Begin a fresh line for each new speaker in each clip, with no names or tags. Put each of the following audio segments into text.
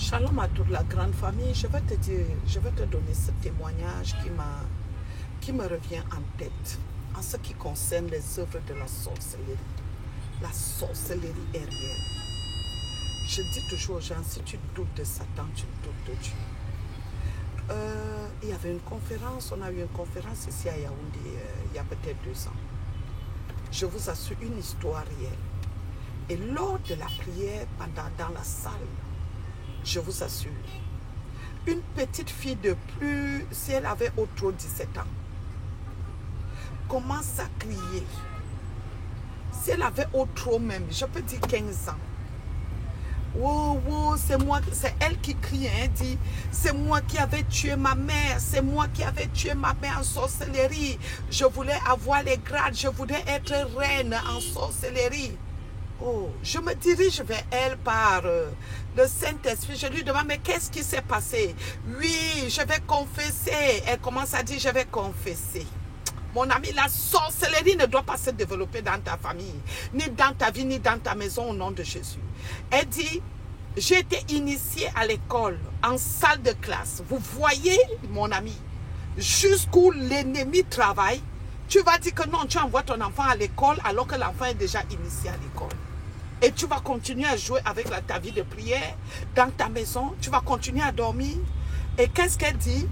Shalom à toute la grande famille. Je vais te donner ce témoignage qui me revient en tête en ce qui concerne les œuvres de la sorcellerie. La sorcellerie est réelle. Je dis toujours aux gens, si tu doutes de Satan, tu doutes de Dieu. Il y avait une conférence, on a eu une conférence ici à Yaoundé il y a peut-être 2 ans. Je vous assure une histoire réelle. Et lors de la prière, dans la salle, je vous assure, une petite fille de plus, si elle avait autour de 17 ans, commence à crier. Si elle avait autour même, je peux dire 15 ans. Oh, oh, c'est moi, c'est elle qui crie, hein, dit, c'est moi qui avais tué ma mère, c'est moi qui avais tué ma mère en sorcellerie. Je voulais avoir les grades, je voulais être reine en sorcellerie. Oh, je me dirige vers elle par le Saint-Esprit. Je lui demande, mais qu'est-ce qui s'est passé? Oui, je vais confesser. Elle commence à dire, je vais confesser. Mon ami, la sorcellerie ne doit pas se développer dans ta famille, ni dans ta vie, ni dans ta maison au nom de Jésus. Elle dit, j'ai été initiée à l'école, en salle de classe. Vous voyez, mon ami, jusqu'où l'ennemi travaille. Tu vas dire que non, tu envoies ton enfant à l'école alors que l'enfant est déjà initié à l'école. Et tu vas continuer à jouer avec ta vie de prière dans ta maison. Tu vas continuer à dormir. Et qu'est-ce qu'elle dit?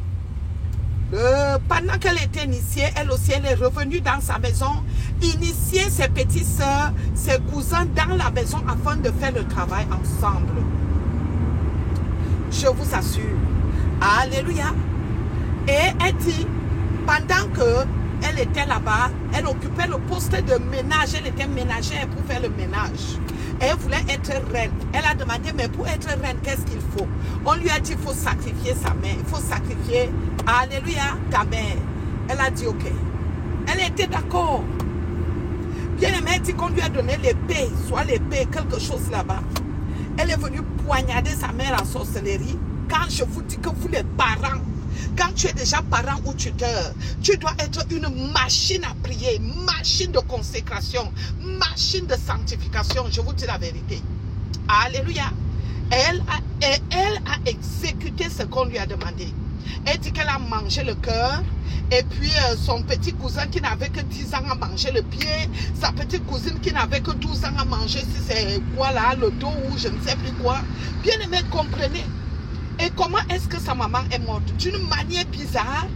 Pendant qu'elle était initiée, elle aussi, elle est revenue dans sa maison, initier ses petites soeurs, ses cousins dans la maison afin de faire le travail ensemble. Je vous assure. Alléluia. Et elle dit, pendant qu'elle était là-bas, elle occupait le poste de ménage, elle était ménagère pour faire le ménage. Elle voulait être reine. Elle a demandé, mais pour être reine, qu'est-ce qu'il faut? On lui a dit, il faut sacrifier sa mère. Il faut sacrifier, alléluia, ta mère. Elle a dit, ok. Elle était d'accord. Bien aimée, elle dit qu'on lui a donné l'épée, soit l'épée, quelque chose là-bas. Elle est venue poignarder sa mère en sorcellerie. Quand je vous dis que vous les parents, quand tu es déjà parent ou tuteur, tu dois être une machine à prier, machine de consécration, machine de sanctification. Je vous dis la vérité. Alléluia. Elle a exécuté ce qu'on lui a demandé. Elle dit qu'elle a mangé le cœur. Et puis son petit cousin qui n'avait que 10 ans a mangé le pied. Sa petite cousine qui n'avait que 12 ans a mangé, si c'est quoi là, le dos ou je ne sais plus quoi. Bien aimé, comprenez. Et comment est-ce que sa maman est morte? D'une manière bizarre,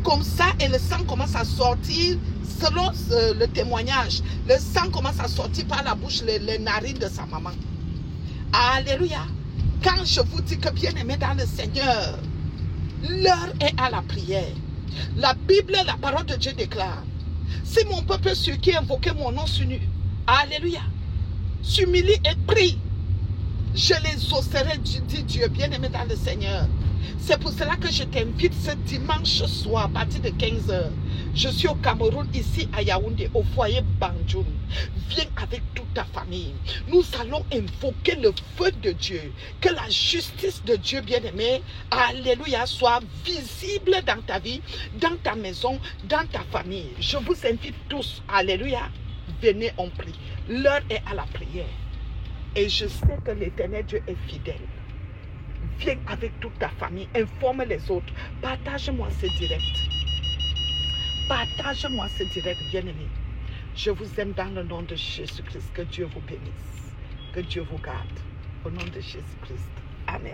comme ça, et le sang commence à sortir, selon le témoignage, le sang commence à sortir par la bouche, les narines de sa maman. Alléluia. Quand je vous dis que bien aimé dans le Seigneur, l'heure est à la prière. La Bible, la parole de Dieu déclare, si mon peuple sur qui invoquait mon nom s'unit, alléluia, s'humilie et prie, je les osserai, dit Dieu, bien-aimé dans le Seigneur. C'est pour cela que je t'invite ce dimanche soir à partir de 15 h. Je suis au Cameroun, ici à Yaoundé, au foyer Banjoun. Viens avec toute ta famille. Nous allons invoquer le feu de Dieu. Que la justice de Dieu, bien-aimé, alléluia, soit visible dans ta vie, dans ta maison, dans ta famille. Je vous invite tous, alléluia, venez, on prie. L'heure est à la prière. Et je sais que l'Éternel Dieu est fidèle. Viens avec toute ta famille, informe les autres. Partage-moi ce direct. Partage-moi ce direct, bien-aimé. Je vous aime dans le nom de Jésus-Christ. Que Dieu vous bénisse. Que Dieu vous garde. Au nom de Jésus-Christ. Amen.